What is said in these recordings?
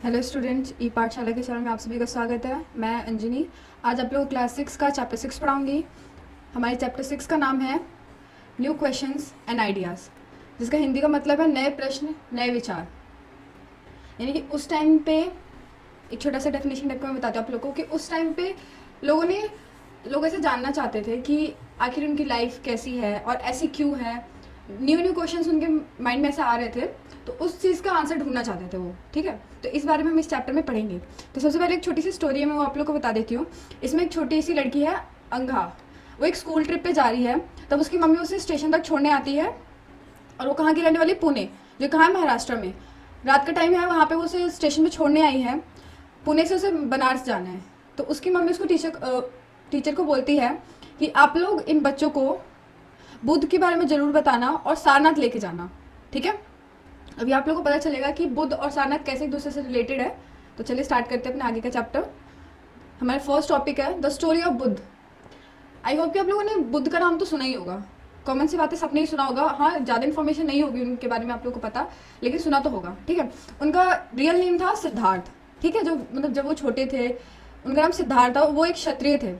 Hello students, ई पाठशाला के channel में आप सभी का स्वागत है। मैं अंजनी आज आप लोग क्लास 6 का चैप्टर 6 पढ़ाऊंगी। हमारे चैप्टर 6 का नाम है न्यू क्वेश्चंस एंड आइडियाज़, जिसका हिंदी का मतलब है नए प्रश्न नए विचार। यानी कि उस टाइम पे एक छोटा सा डेफिनेशन टाइप का मैं बताती हूँ आप लोगों को कि उस टाइम पे लोग ऐसे जानना चाहते थे कि आखिर उनकी लाइफ कैसी है और ऐसी क्यों है। न्यू क्वेश्चंस उनके माइंड में ऐसे आ रहे थे, तो उस चीज़ का आंसर ढूंढना चाहते थे वो। ठीक है, तो इस बारे में हम इस चैप्टर में पढ़ेंगे। तो सबसे पहले एक छोटी सी स्टोरी है, मैं वो आप लोग को बता देती हूँ। इसमें एक छोटी सी लड़की है अंगा, वो एक स्कूल ट्रिप पे जा रही है। तब उसकी मम्मी उसे स्टेशन तक छोड़ने आती है, और वो कहाँ की रहने वाली, पुणे, जो कहाँ है, महाराष्ट्र में। रात का टाइम है, वहाँ पे वो उसे स्टेशन पे छोड़ने आई है। पुणे से उसे बनारस जाना है। तो उसकी मम्मी उसको टीचर को बोलती है कि आप लोग इन बच्चों को बुद्ध के बारे में ज़रूर बताना और सारनाथ लेके जाना। ठीक है, अभी आप लोगों को पता चलेगा कि बुद्ध और सारनाथ कैसे एक दूसरे से रिलेटेड है। तो चलिए स्टार्ट करते हैं अपने आगे का चैप्टर। हमारा फर्स्ट टॉपिक है the story of Buddha. I hope कि आप लोगों ने बुद्ध का नाम तो सुना ही होगा। कॉमन सी बातें सबने ही सुना होगा। हाँ, ज़्यादा इन्फॉर्मेशन नहीं होगी उनके बारे में आप लोगों को पता, लेकिन सुना तो होगा। ठीक है, उनका रियल नेम था सिद्धार्थ। ठीक है, जो मतलब जब वो छोटे थे उनका नाम सिद्धार्थ था। वो एक क्षत्रिय थे,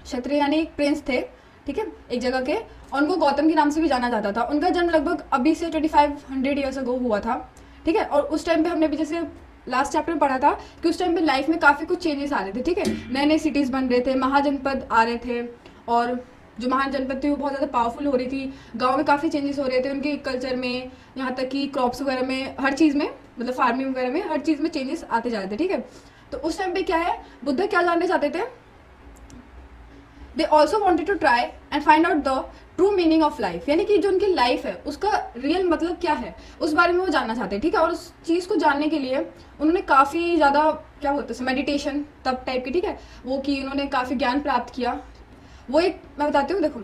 क्षत्रिय यानी एक प्रिंस थे। ठीक है, एक जगह के, और उनको गौतम के नाम से भी जाना जाता था। उनका जन्म लगभग अभी से 2500 ईयर्स अगो हुआ था। ठीक है, और उस टाइम पे हमने भी जैसे लास्ट चैप्टर में पढ़ा था कि उस टाइम पे लाइफ में काफ़ी कुछ चेंजेस आ रहे थे। ठीक है, नए नए सिटीज़ बन रहे थे, महाजनपद आ रहे थे, और जो महाजनपद थी वो बहुत ज़्यादा पावरफुल हो रही थी। गाँव में काफ़ी चेंजेस हो रहे थे उनके कल्चर में, यहाँ तक कि क्रॉप्स वगैरह में, हर चीज़ में, मतलब फार्मिंग वगैरह में, हर चीज़ में चेंजेस आते जा रहे थे। ठीक है, तो उस टाइम पे क्या है, बुद्ध क्या जानना चाहते थे, they also wanted to try and find out the true meaning of life. यानी कि जो उनकी लाइफ है उसका रियल मतलब क्या है, उस बारे में वो जानना चाहते हैं। ठीक है, और उस चीज़ को जानने के लिए उन्होंने काफ़ी ज़्यादा, क्या बोलते हैं, मेडिटेशन तब टाइप की, ठीक है, वो की। उन्होंने काफ़ी ज्ञान प्राप्त किया। वो एक, मैं बताती हूँ, देखो,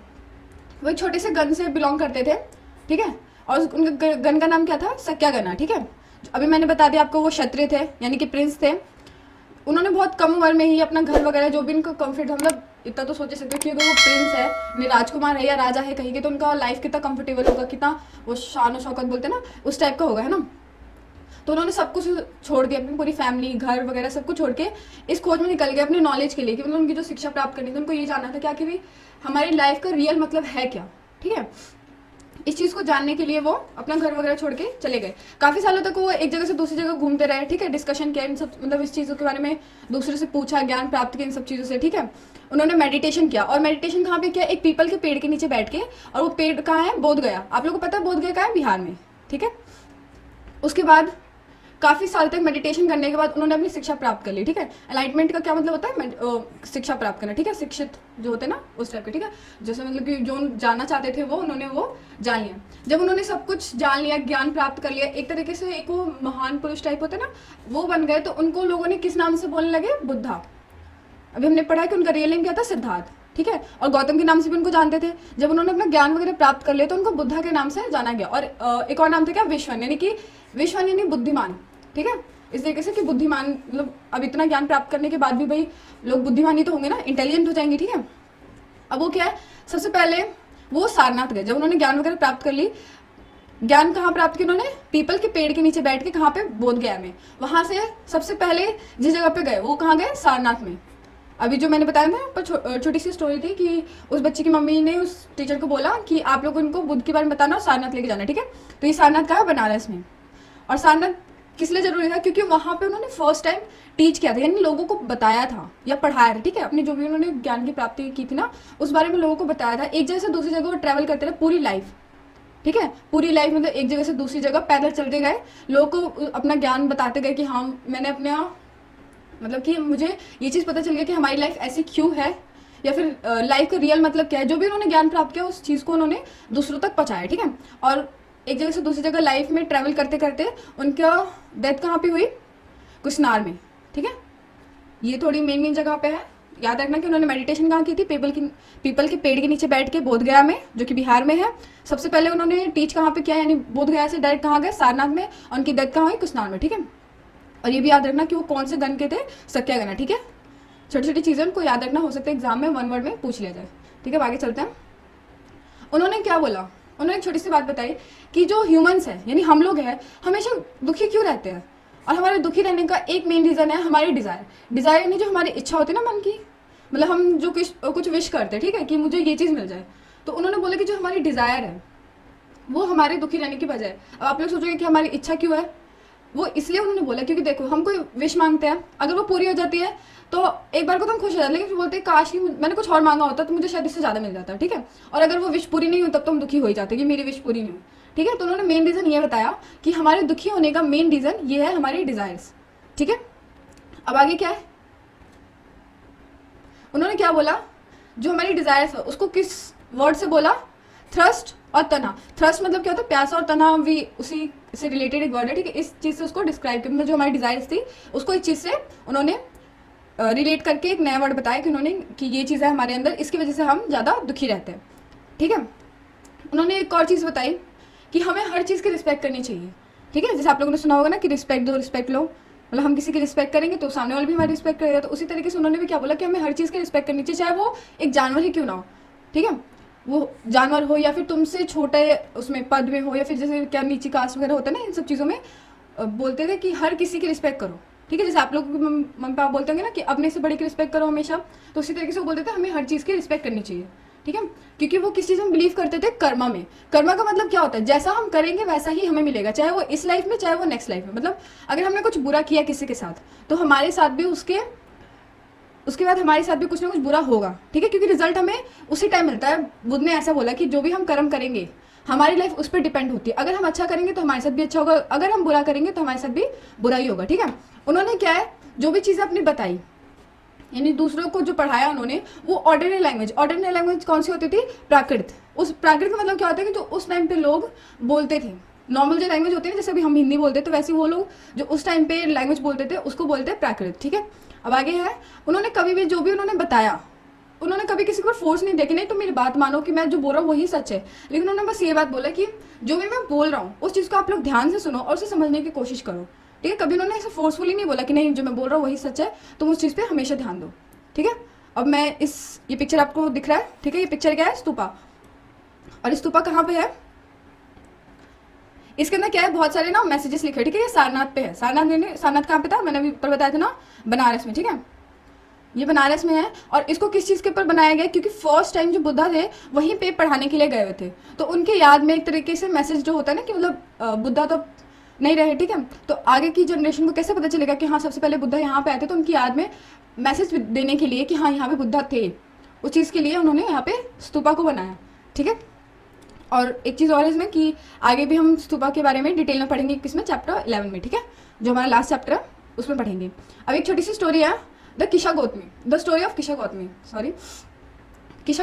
वो एक छोटे से गण से बिलोंग करते थे। ठीक है, और उनके गण का नाम क्या था, सक्यागना। ठीक है, अभी मैंने बता दिया आपको, वो क्षत्रिय थे यानी कि प्रिंस थे। उन्होंने बहुत कम उम्र में ही अपना घर वगैरह जो भी इनको कंफर्ट, मतलब इतना तो सोच सकते हो कि अगर वो प्रिंस है, नहीं राजकुमार है या राजा है कहीं के, तो उनका लाइफ कितना कंफर्टेबल होगा, कितना वो शान और शौकत बोलते हैं ना, उस टाइप का होगा, है ना। तो उन्होंने सब कुछ छोड़ दिया, अपनी पूरी फैमिली, घर वगैरह सब कुछ छोड़ के इस खोज में निकल गए अपने नॉलेज के लिए, कि मतलब उनकी जो शिक्षा प्राप्त करनी थी, उनको ये जानना था कि भी हमारी लाइफ का रियल मतलब है क्या। ठीक है, इस चीज़ को जानने के लिए वो अपना घर वगैरह छोड़ के चले गए। काफ़ी सालों तक वो एक जगह से दूसरी जगह घूमते रहे। ठीक है, डिस्कशन किया इन सब, मतलब इस चीज़ों के बारे में दूसरे से पूछा, ज्ञान प्राप्त किया इन सब चीज़ों से। ठीक है, उन्होंने मेडिटेशन किया, और मेडिटेशन कहाँ पे किया, एक पीपल के पेड़ के नीचे बैठ के। और वो पेड़ कहाँ है, बोध गया। आप लोगों को पता है बोध गया कहाँ है, बिहार में। ठीक है, उसके बाद काफ़ी साल तक मेडिटेशन करने के बाद उन्होंने अपनी शिक्षा प्राप्त कर ली। ठीक है, एनलाइटमेंट का क्या मतलब होता है, शिक्षा प्राप्त करना। ठीक है, शिक्षित जो होते हैं ना, उस टाइप के। ठीक है, जैसे मतलब कि जो जानना चाहते थे वो उन्होंने वो जान लिया। जब उन्होंने सब कुछ जान लिया, ज्ञान प्राप्त कर लिया, एक तरीके से एक वो महान पुरुष टाइप होते हैं ना, वो बन गए, तो उनको लोगों ने किस नाम से बोलने लगे, बुद्धा। अभी हमने पढ़ा कि उनका रियल नेम क्या था, सिद्धार्थ। ठीक है, और गौतम के नाम से भी उनको जानते थे। जब उन्होंने अपना ज्ञान वगैरह प्राप्त कर लिया तो उनको बुद्धा के नाम से जाना गया। और एक और नाम था क्या, विश्वन, यानी कि विश्वन यानी बुद्धिमान। ठीक है, इस तरीके से कि बुद्धिमान, मतलब अब इतना ज्ञान प्राप्त करने के बाद भी भाई लोग बुद्धिमान ही तो होंगे ना, इंटेलिजेंट हो जाएंगे। ठीक है, अब वो क्या है, सबसे पहले वो सारनाथ गए। जब उन्होंने ज्ञान वगैरह प्राप्त कर ली, ज्ञान कहाँ प्राप्त किया उन्होंने, पीपल के पेड़ के नीचे बैठ के, कहाँ पे, बोध गया में। वहां से सबसे पहले जिस जगह पे गए वो कहाँ गए, सारनाथ में। अभी जो मैंने बताया था पर छोटी सी स्टोरी थी कि उस बच्चे की मम्मी ने उस टीचर को बोला कि आप लोग उनको बुद्ध के बारे में बताना और सारनाथ लेके जाना। ठीक है, तो ये सारनाथ कहाँ है, बनारस में। और सारनाथ किस लिए जरूरी था, क्योंकि वहाँ पे उन्होंने फर्स्ट टाइम टीच किया था, यानी लोगों को बताया था या पढ़ाया था। ठीक है, अपनी जो भी उन्होंने ज्ञान की प्राप्ति की थी ना, उस बारे में लोगों को बताया था। एक जगह से दूसरी जगह वो ट्रैवल करते रहे पूरी लाइफ। ठीक है, पूरी लाइफ मतलब एक जगह से दूसरी जगह पैदल चलते गए, लोगों को अपना ज्ञान बताते गए कि हाँ, मैंने अपने, मतलब कि मुझे ये चीज़ पता चल गया कि हमारी लाइफ ऐसी क्यों है, या फिर लाइफ का रियल मतलब क्या है। जो भी उन्होंने ज्ञान प्राप्त किया उस चीज़ को उन्होंने दूसरों तक पहुँचाया। ठीक है, और एक जगह से दूसरी जगह लाइफ में ट्रैवल करते करते उनका डेथ कहाँ पे हुई, कुशनार में। ठीक है, ये थोड़ी मेन जगह पे है। याद रखना कि उन्होंने मेडिटेशन कहाँ की थी, पीपल के पेड़ के नीचे बैठ के, बोध गया में, जो कि बिहार में है। सबसे पहले उन्होंने टीच कहाँ पे किया, यानी बोध गया से डायरेक्ट कहाँ गए, सारनाथ में। और उनकी डेथ कहाँ हुई, कुशनार में। ठीक है, और ये भी याद रखना कि वो कौन से गण के थे, सक्यागना। ठीक है, छोटी छोटी चीज़ें उनको याद रखना, हो सकता है एग्जाम में वन वर्ड में पूछ लिया जाए। ठीक है, आगे चलते हैं। उन्होंने क्या बोला, उन्होंने एक छोटी सी बात बताई कि जो ह्यूमंस है, यानी हम लोग हैं, हमेशा दुखी क्यों रहते हैं। और हमारे दुखी रहने का एक मेन रीज़न है हमारी डिज़ायर यानी जो हमारी इच्छा होती है ना मन की, मतलब हम जो कुछ विश करते हैं, ठीक है, कि मुझे ये चीज़ मिल जाए। तो उन्होंने बोला कि जो हमारी डिज़ायर है वो हमारे दुखी रहने की वजह है। अब आप लोग सोचोगे कि हमारी इच्छा क्यों है, वो इसलिए उन्होंने बोला क्योंकि देखो हम कोई विश मांगते हैं, अगर वो पूरी हो जाती है तो एक बार को तो हम खुश हो जाते हैं, लेकिन फिर बोलते हैं काश कि मैंने कुछ और मांगा होता तो मुझे शायद इससे ज़्यादा मिल जाता, ठीक है। और अगर वो विश पूरी नहीं हुई तब तो हम दुखी हो ही जाते कि मेरी विश पूरी नहीं हुई, ठीक है। तो उन्होंने मेन रीज़न ये बताया कि हमारे दुखी होने का मेन रीज़न ये है हमारी डिज़ायर्स, ठीक है। अब आगे क्या है, उन्होंने क्या बोला, जो हमारी डिज़ायर्स है उसको किस वर्ड से बोला, थ्रस्ट और तना। थ्रस्ट मतलब क्या होता है, प्यासा, और तना भी उसी से रिलेटेड एक वर्ड है, ठीक है। इस चीज़ से उसको डिस्क्राइब किया, मतलब जो हमारी डिज़ायर्स थी उसको इस चीज़ से उन्होंने रिलेट करके एक नया वर्ड बताया कि उन्होंने कि ये चीज़ है हमारे अंदर, इसकी वजह से हम ज़्यादा दुखी रहते हैं, ठीक है। उन्होंने एक और चीज़ बताई कि हमें हर चीज़ की रिस्पेक्ट करनी चाहिए, ठीक है। जैसे आप लोगों ने सुना होगा ना कि रिस्पेक्ट दो रिस्पेक्ट लो, मतलब हम किसी की रिस्पेक्ट करेंगे तो सामने वाले भी हमारी रिस्पेक्ट करेगा। तो उसी तरीके से उन्होंने भी क्या बोला कि हमें हर चीज़ की रिस्पेक्ट करनी चाहिए, चाहे वो एक जानवर ही क्यों ना हो, ठीक है। वो जानवर हो या फिर तुमसे छोटे उसमें पद में हो, या फिर जैसे क्या नीची कास्ट वगैरह होता है ना, इन सब चीज़ों में बोलते थे कि हर किसी की रिस्पेक्ट करो, ठीक है। जैसे आप लोग मम्मी पापा बोलते होंगे ना कि अपने से बड़े की रिस्पेक्ट करो हमेशा, तो उसी तरीके से वो बोलते थे हमें हर चीज़ की रिस्पेक्ट करनी चाहिए, ठीक है। क्योंकि वो किस चीज़ में बिलीव करते थे, कर्मा में। कर्मा का मतलब क्या होता है, जैसा हम करेंगे वैसा ही हमें मिलेगा, चाहे वो इस लाइफ में चाहे वो नेक्स्ट लाइफ में। मतलब अगर हमने कुछ बुरा किया किसी के साथ तो हमारे साथ भी उसके बाद हमारे साथ भी कुछ ना कुछ बुरा होगा, ठीक है। क्योंकि रिजल्ट हमें उसी टाइम मिलता है। बुद्ध ने ऐसा बोला कि जो भी हम कर्म करेंगे हमारी लाइफ उस पर डिपेंड होती है। अगर हम अच्छा करेंगे तो हमारे साथ भी अच्छा होगा, अगर हम बुरा करेंगे तो हमारे साथ भी बुरा ही होगा, ठीक है। उन्होंने क्या है, जो भी चीज़ें अपनी बताई, यानी दूसरों को जो पढ़ाया उन्होंने, वो ऑर्डिनरी लैंग्वेज कौन सी होती थी, प्राकृत। उस प्राकृत का मतलब क्या होता है कि जो उस टाइम पे लोग बोलते थे, नॉर्मल जो लैंग्वेज होती है ना, जैसे अभी हम हिंदी बोलते तो वैसे वो लोग जो उस टाइम पे लैंग्वेज बोलते थे उसको बोलते हैं प्राकृत, ठीक है। अब आगे है, उन्होंने कभी भी जो भी उन्होंने बताया, उन्होंने कभी किसी को फोर्स नहीं दिया कि नहीं तुम मेरी बात मानो कि मैं जो बोल रहा हूँ वही सच है, लेकिन उन्होंने बस ये बात बोला कि जो भी मैं बोल रहा हूँ उस चीज़ को आप लोग ध्यान से सुनो और उसे समझने की कोशिश करो, ठीक है। कभी उन्होंने ऐसे फोर्सफुली नहीं बोला कि नहीं जो मैं बोल रहा हूँ वही सच है, तुम उस चीज़ पे हमेशा ध्यान दो, ठीक है। अब मैं ये पिक्चर आपको दिख रहा है, ठीक है। ये पिक्चर क्या है, स्तूपा। और स्तूपा कहाँ पे है, इसके अंदर क्या है, बहुत सारे ना मैसेजेस लिखे, ठीक है। ये सारनाथ पे है। सारनाथ कहाँ पे था, मैंने अभी ऊपर बताया था ना, बनारस में, ठीक है। ये बनारस में है। और इसको किस चीज़ के ऊपर बनाया गया, क्योंकि फर्स्ट टाइम जो बुद्धा थे वहीं पे पढ़ाने के लिए गए हुए थे, तो उनके याद में एक तरीके से मैसेज जो होता है ना कि मतलब बुद्धा तो नहीं रहे, ठीक है। तो आगे की जनरेशन को कैसे पता चलेगा कि हाँ सबसे पहले बुद्धा यहाँ पे आए थे, तो उनकी याद में मैसेज देने के लिए कि हाँ यहाँ पे बुद्धा थे, उस चीज़ के लिए उन्होंने यहाँ पे स्तूपा को बनाया, ठीक है। और एक चीज़ और है इसमें कि आगे भी हम स्तूपा के बारे में डिटेल में पढ़ेंगे, किसमें, चैप्टर 11 में, ठीक है, जो हमारा लास्ट चैप्टर है उसमें पढ़ेंगे। अब एक छोटी सी स्टोरी है, the story of Kisha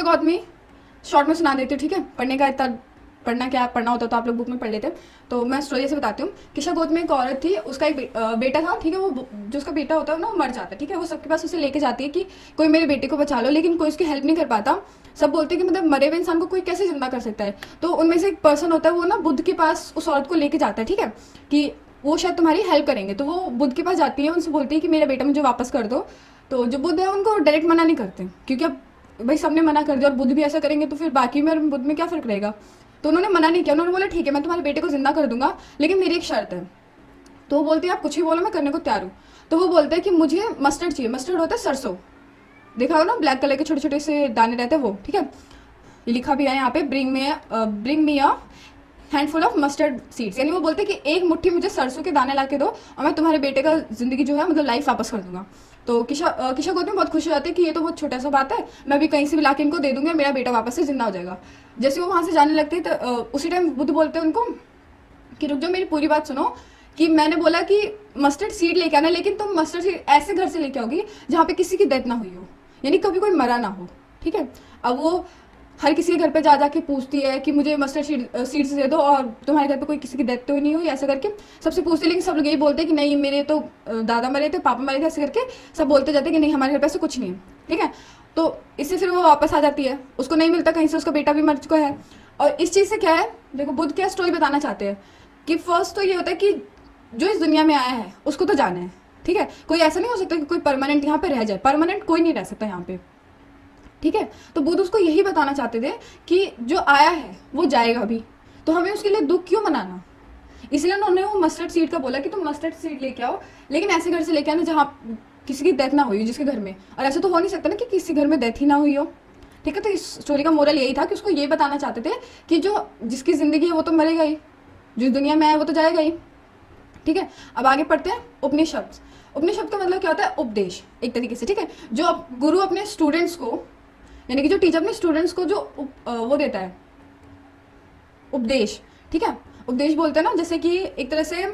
Gautami, short में सुना देती हूँ, ठीक है। पढ़ने का इतना पढ़ना होता तो आप लोग बुक में पढ़ लेते, तो मैं स्टोरी से बताती हूँ। किशा गौतमी एक औरत थी, उसका एक बेटा था, ठीक है। वो जो उसका बेटा होता है ना वो मर जाता है, ठीक है। वो सबके पास उसे लेके जाती है कि कोई मेरे बेटे को बचा लो, लेकिन कोई उसकी हेल्प नहीं कर पाता। सब बोलते हैं कि मतलब मरे हुए इंसान को कोई कैसे जिंदा कर सकता है। तो उनमें से एक पर्सन होता है, वो ना बुद्ध के पास उस औरत को लेके जाता है, ठीक है, कि वो शायद तुम्हारी हेल्प करेंगे। तो वो बुद्ध के पास जाती है, उनसे बोलती है कि मेरा बेटा मुझे वापस कर दो। तो जो बुद्ध है उनको डायरेक्ट मना नहीं करते, क्योंकि अब भाई सबने मना कर दिया और बुद्ध भी ऐसा करेंगे तो फिर बाकी में और बुद्ध में क्या फ़र्क रहेगा। तो उन्होंने मना नहीं किया, उन्होंने बोला ठीक है मैं तुम्हारे बेटे को जिंदा कर दूंगा, लेकिन मेरी एक शर्त है। तो वो बोलती है आप कुछ भी बोलो मैं करने को तैयार हूँ। तो वो बोलते हैं कि मुझे मस्टर्ड चाहिए। मस्टर्ड होता है सरसों, देखा हो ना, ब्लैक कलर के छोटे छोटे से दाने रहते हैं वो, ठीक है। ये लिखा भी है यहाँ पे, bring me a handful of mustard seeds, यानी वो बोलते हैं कि एक मुट्ठी मुझे सरसों के दाने ला के दो और मैं तुम्हारे बेटे का जिंदगी जो है मतलब लाइफ वापस कर दूंगा। तो किशा गौतमी बहुत खुश हो जाती है कि ये तो बहुत छोटा सा बात है, मैं भी कहीं से भी ला के इनको दे दूंगी और मेरा बेटा वापस से जिंदा हो जाएगा। जैसे वो वहाँ से जाने लगते हैं तो उसी टाइम बुद्ध बोलते हैं उनको कि रुक जाओ मेरी पूरी बात सुनो, कि मैंने बोला कि मस्टर्ड सीड लेके आना, लेकिन तुम मस्टर्ड सीड ऐसे घर से लेके आओगी जहाँ पे किसी की डेथ ना हुई हो, यानी कभी कोई मरा ना हो, ठीक है। अब वो हर किसी के घर पे जा जाके पूछती है कि मुझे मस्टर्ड सीड्स दे दो और तुम्हारे घर पे कोई किसी की डेथ तो नहीं हुई, ऐसा करके सबसे पूछती है। लेकिन सब लोग यही बोलते हैं कि नहीं मेरे तो दादा मरे थे, पापा मरे थे, ऐसे करके सब बोलते जाते हैं कि नहीं हमारे घर पे ऐसा कुछ नहीं है, ठीक है। तो इससे फिर वो वापस आ जाती है, उसको नहीं मिलता कहीं से, उसका बेटा भी मर चुका है। और इस चीज़ से क्या है, देखो बुद्ध क्या स्टोरी बताना चाहते हैं कि फर्स्ट तो ये होता है कि जो इस दुनिया में आया है उसको तो जाना है, ठीक है। कोई ऐसा नहीं हो सकता कि कोई परमानेंट यहाँ पे रह जाए, परमानेंट कोई नहीं रह सकता यहाँ पे, ठीक है। तो बुद्ध उसको यही बताना चाहते थे कि जो आया है वो जाएगा भी, तो हमें उसके लिए दुख क्यों मनाना। इसलिए उन्होंने वो मस्टर्ड सीड का बोला कि तुम मस्टर्ड सीड लेके आओ, लेकिन ऐसे घर से लेके आना जहाँ किसी की डेथ ना हुई जिसके घर में, और ऐसा तो हो नहीं सकता ना कि किसी घर में डेथ ही ना हुई हो, ठीक है। तो इस स्टोरी का मोरल यही था कि उसको ये बताना चाहते थे कि जो जिसकी ज़िंदगी है वो तो मरेगा ही, जिस दुनिया में है वो तो जाएगा ही, ठीक है। अब आगे पढ़ते हैं उपनिषद। उपनिषद का मतलब क्या होता है? उपदेश, एक तरीके से, ठीक है। जो गुरु अपने स्टूडेंट्स को, यानी कि जो टीचर अपने स्टूडेंट्स को जो वो देता है उपदेश, ठीक है। उपदेश बोलते हैं ना, जैसे कि एक तरह से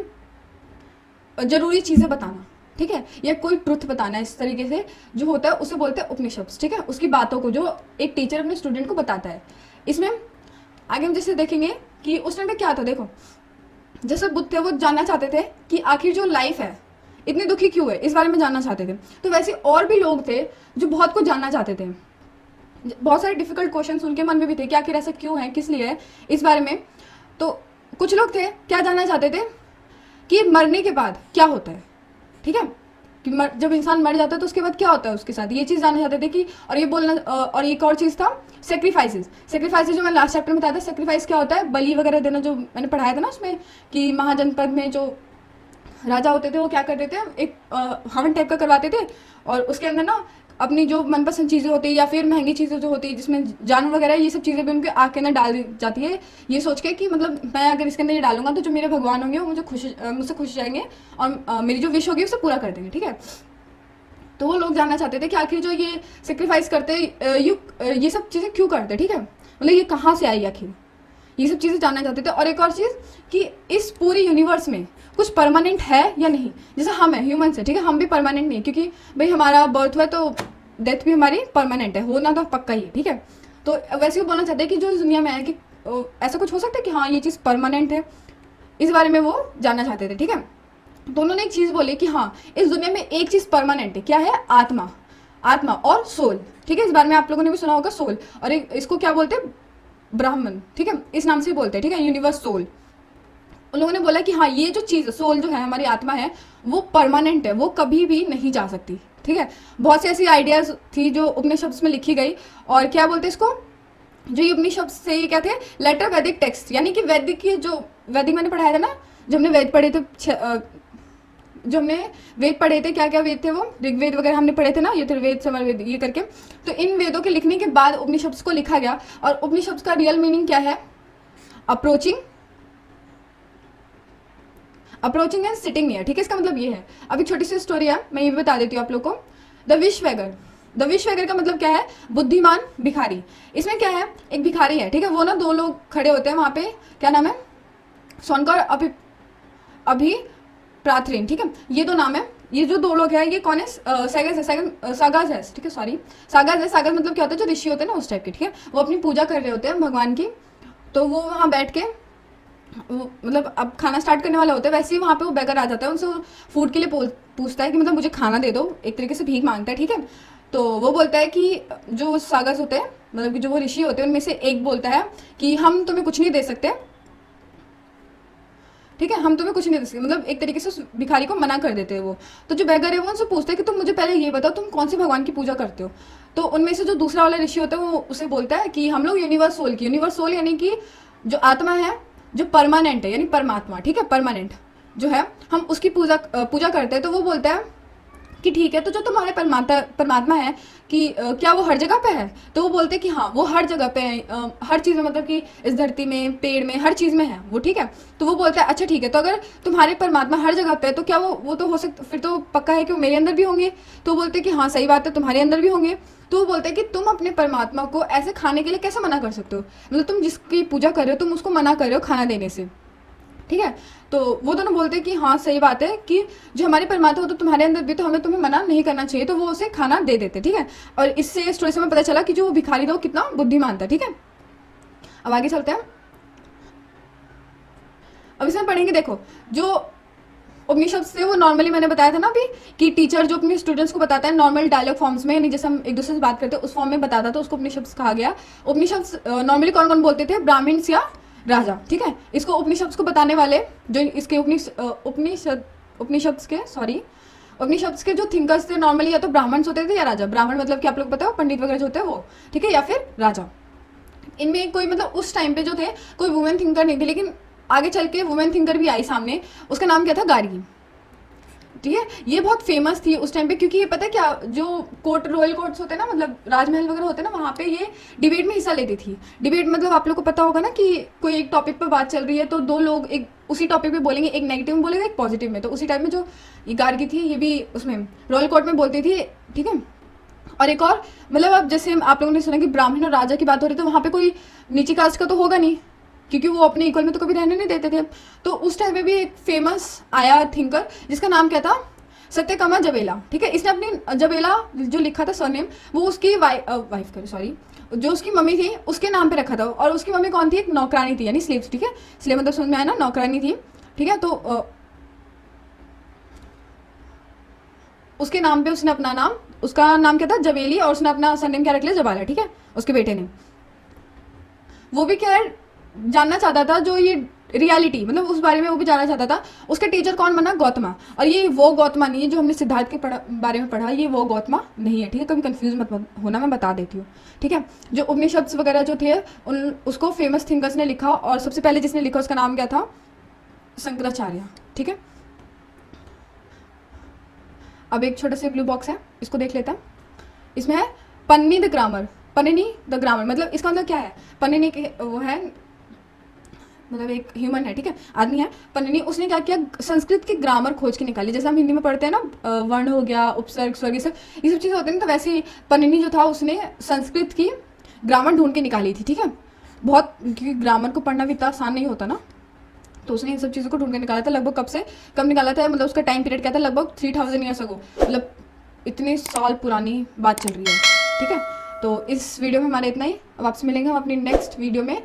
जरूरी चीज़ें बताना, ठीक है, या कोई ट्रुथ बताना, इस तरीके से जो होता है उसे बोलते हैं उपनिषद, ठीक है। उसकी बातों को जो एक टीचर अपने स्टूडेंट को बताता है। इसमें आगे हम जैसे देखेंगे कि उस टाइम पे क्या था, देखो जैसे बुद्ध थे वो जानना चाहते थे कि आखिर जो लाइफ है इतनी दुखी क्यों है, इस बारे में जानना चाहते थे। तो वैसे और भी लोग थे जो बहुत कुछ जानना चाहते थे, बहुत सारे डिफिकल्ट क्वेश्चंस उनके मन में भी थे कि आखिर ऐसा क्यों है, किस लिए है, इस बारे में। तो कुछ लोग थे क्या जानना चाहते थे कि मरने के बाद क्या होता है, ठीक है, कि जब इंसान मर जाता है तो उसके बाद क्या होता है उसके साथ, ये चीज़ जानना चाहते थे कि, और ये बोलना, और एक और चीज़ था सेक्रीफाइसेस जो मैंने लास्ट चैप्टर में बताया था। सेक्रीफाइस क्या होता है? बलि वगैरह देना, जो मैंने पढ़ाया था ना उसमें कि महाजनपद में जो राजा होते थे वो क्या करते थे, एक हवन टाइप का करवाते थे, और उसके अंदर ना अपनी जो मनपसंद चीज़ें होती है या फिर महंगी चीज़ें जो होती है जिसमें जानवर वगैरह, ये सब चीज़ें भी उनके आग के अंदर डाल दी जाती है, ये सोच के कि मतलब मैं अगर इसके अंदर ये डालूंगा तो जो मेरे भगवान होंगे वो मुझसे खुश जाएंगे और मेरी जो विश होगी उसे पूरा कर देंगे, ठीक है। तो वो लोग जानना चाहते थे कि आखिर जो ये सेक्रीफाइस करते ये सब चीज़ें क्यों करते, ठीक है, मतलब ये कहाँ से आई आखिर, ये सब चीज़ें जानना चाहते थे। और एक और चीज़ कि इस पूरी यूनिवर्स में कुछ परमानेंट है या नहीं, जैसे हम है ह्यूमन से, ठीक है, हम भी परमानेंट नहीं, क्योंकि भाई हमारा बर्थ हुआ तो डेथ भी हमारी परमानेंट है, होना तो पक्का ही है, ठीक है। तो वैसे वो बोलना चाहते हैं कि जो इस दुनिया में है कि ऐसा कुछ हो सकता है कि हाँ ये चीज़ परमानेंट है, इस बारे में वो जानना चाहते थे, ठीक है। दोनों ने एक चीज़ बोली कि हाँ इस दुनिया में एक चीज़ परमानेंट है, क्या है? आत्मा और सोल, ठीक है। इस बारे में आप लोगों ने भी सुना होगा, सोल, और इसको क्या बोलते हैं? ब्राह्मण, ठीक है, इस नाम से बोलते हैं, ठीक है, यूनिवर्स सोल। उन लोगों ने बोला कि हाँ ये जो चीज़ सोल जो है, हमारी आत्मा है, वो परमानेंट है, वो कभी भी नहीं जा सकती, ठीक है। बहुत सी ऐसी आइडियाज़ थी जो उपनिषद में लिखी गई, और क्या बोलते हैं इसको, जो ये उपनिषद से ये क्या थे, लेटर वैदिक टेक्स्ट, यानी कि वैदिक की जो वैदिक मैंने पढ़ाया था ना, जो हमने वेद पढ़े थे, जो हमने वेद पढ़े थे, क्या क्या वेद थे वो, ऋग्वेद वगैरह हमने पढ़े थे ना, यजुर्वेद समरवेद ये करके। तो इन वेदों के लिखने के बाद उपनिषद को लिखा गया, और उपनिषद का रियल मीनिंग क्या है? अप्रोचिंग एंड सिटिंग नियर, ठीक है, इसका मतलब ये है। अभी छोटी सी स्टोरी है, मैं ये भी बता देती हूँ आप लोग को। द विश वैगर का मतलब क्या है? बुद्धिमान भिखारी। इसमें क्या है, एक भिखारी है, ठीक है, वो ना दो लोग खड़े होते हैं वहाँ पे, क्या नाम है? सोनकर अभी प्राथरिन, ठीक है, ये दो नाम है। ये जो दो लोग हैं ये कौन है? सागाज है, ठीक है, सॉरी, सागाज है। सागाज मतलब क्या होता है? जो ऋषि होते हैं ना उस टाइप के, ठीक है, वो अपनी पूजा कर रहे होते हैं भगवान की। तो वो वहाँ बैठ के वो मतलब अब खाना स्टार्ट करने वाला होता है, वैसे ही वहाँ पे वो बेगर आ जाता है, उनसे फूड के लिए पूछता है कि मतलब मुझे खाना दे दो, एक तरीके से भीख मांगता है, ठीक है। तो वो बोलता है कि जो सागस होते हैं, मतलब कि जो वो ऋषि होते हैं, उनमें से एक बोलता है कि हम तुम्हें कुछ नहीं दे सकते, ठीक है, हम तुम्हें कुछ नहीं दे सकते, मतलब एक तरीके से उस भिखारी को मना कर देते हैं वो। तो जो बेगर है वो उनसे पूछते हैं कि तुम मुझे पहले ये बताओ तुम कौन से भगवान की पूजा करते हो। तो उनमें से जो दूसरा वाला ऋषि होता है वो उसे बोलता है कि हम लोग यूनिवर्स सोल यानी कि जो आत्मा है, जो परमानेंट है, यानी परमात्मा, ठीक है, परमानेंट जो है, हम उसकी पूजा करते हैं। तो वो बोलता है कि ठीक है, तो जो तुम्हारे परमात्मा है कि क्या वो हर जगह पे है? तो वो बोलते हैं कि हाँ वो हर जगह पे है, हर चीज़ में, मतलब कि इस धरती में, पेड़ में, हर चीज़ में है वो, ठीक है। तो वो बोलता है अच्छा ठीक है, तो अगर तुम्हारे परमात्मा हर जगह पे है तो क्या वो तो हो सकता, फिर तो पक्का है कि वो मेरे अंदर भी होंगे। तो वो बोलते हैं कि हाँ सही बात है, तुम्हारे अंदर भी होंगे। तो वो बोलते हैं कि तुम अपने परमात्मा को ऐसे खाने के लिए कैसे मना कर सकते हो, मतलब तुम जिसकी पूजा कर रहे हो तुम उसको मना कर रहे हो खाना देने से, ठीक है। तो वो दोनों बोलते हैं कि हाँ सही बात है कि जो हमारे परमात्मा हो तो तुम्हारे अंदर भी, तो हमें तुम्हें मना नहीं करना चाहिए। तो वो उसे खाना दे देते, ठीक है। और इससे स्टोरी से हमें पता चला कि जो भिखारी था वो कितना बुद्धिमान था, ठीक है। अब आगे चलते हैं। अब इसमें पढ़ेंगे, देखो जो उपनिषद से वो नॉर्मली मैंने बताया था ना अभी कि टीचर जो अपने स्टूडेंट्स को बताता है नॉर्मल डायलॉग फॉर्म्स में, यानी जैसे हम एक दूसरे से बात करते हैं उस फॉर्म में बताता था, उसको उपनिषद कहा गया। उपनिषद नॉर्मली कौन कौन बोलते थे? ब्राह्मण्स या राजा, ठीक है। इसको उपनिषद को बताने वाले जो इसके उपनिषद के जो थिंकर्स थे नॉर्मली या तो ब्राह्मण्स होते थे या राजा। ब्राह्मण मतलब कि आप लोग पता हो पंडित वगैरह जो होते हैं वो, ठीक है, या फिर राजा। इनमें कोई मतलब उस टाइम पे जो थे कोई वुमेन थिंकर नहीं थे, लेकिन आगे चल के वुमेन थिंकर भी आई सामने, उसका नाम क्या था, गार्गी। ठीक है, ये बहुत फेमस थी उस टाइम पे, क्योंकि ये पता है क्या, जो कोर्ट, रॉयल कोर्ट्स होते हैं ना, मतलब राजमहल वगैरह होते हैं ना, वहाँ पे ये डिबेट में हिस्सा लेती थी। डिबेट मतलब आप लोग को पता होगा ना कि कोई एक टॉपिक पर बात चल रही है तो दो लोग एक उसी टॉपिक पे बोलेंगे, एक नेगेटिव में बोलेगा, एक पॉजिटिव में। तो उसी टाइम में जो ये गार्गी थी, ये भी उसमें रॉयल कोर्ट में बोलती थी। ठीक है, और एक और मतलब अब जैसे आप लोगों ने सुना कि ब्राह्मण और राजा की बात हो रही है, तो वहाँ पे कोई नीची कास्ट का तो होगा नहीं, क्योंकि वो अपने इक्वल में तो कभी रहने नहीं देते थे। तो उस टाइम पे भी एक फेमस आया थिंकर जिसका नाम क्या था, सत्यकामा जवेला। ठीक है, इसने अपनी जवेला जो लिखा था सरनेम, वो उसकी वाइफ करे सॉरी, जो उसकी मम्मी थी उसके नाम पे रखा था। और उसकी मम्मी कौन थी, एक नौकरानी थी, यानी स्लेव। ठीक है, स्लेव मतलब समझ में आया ना, नौकरानी थी। ठीक है, तो उसके नाम पे उसने अपना नाम, उसका नाम क्या था, जवेली, और उसने अपना सरनेम क्या रख लिया, जवाला। ठीक है, उसके बेटे ने। वो भी क्या है, जानना चाहता था जो ये रियलिटी, मतलब उस बारे में वो भी जानना चाहता था। उसका टीचर कौन बना, गौतमा। और ये वो गौतमा नहीं है जो हमने सिद्धार्थ के बारे में पढ़ा, ये वो गौतमा नहीं है। ठीक है, कभी कंफ्यूज मत होना, मैं बता देती हूँ। ठीक है, जो उपनिषद वगैरह जो थे उसको फेमस थिंकर्स ने लिखा, और सबसे पहले जिसने लिखा उसका नाम क्या था, शंकराचार्य। ठीक है, अब एक छोटा सा ब्लू बॉक्स है, इसको देख लेते हैं। इसमें है पन्नी द ग्रामर, पन्निनी द ग्रामर, मतलब इसका मतलब क्या है, पन्निनी के वो है, मतलब एक ह्यूमन है। ठीक है, आदमी है पन्निनी। उसने क्या किया, संस्कृत की ग्रामर खोज के निकाली। जैसे हम हिंदी में पढ़ते हैं ना, वर्ण हो गया, उपसर्ग, स्वर्ग, ये सब चीज़ें होती हैं ना, तो वैसे ही पन्निनी जो था उसने संस्कृत की ग्रामर ढूंढ के निकाली थी। ठीक है, बहुत, क्योंकि ग्रामर को पढ़ना भी इतना आसान नहीं होता ना, तो उसने इन सब चीज़ों को ढूंढ के निकाला था। लगभग कब निकाला था, मतलब उसका टाइम पीरियड क्या था, लगभग 3000 ईयर्स अगो, मतलब इतने साल पुरानी बात चल रही है। ठीक है, तो इस वीडियो में हमारे इतना ही। अब आपसे मिलेंगे हम अपनी नेक्स्ट वीडियो में,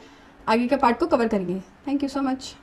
आगे के पार्ट को कवर करेंगे। Thank you so much.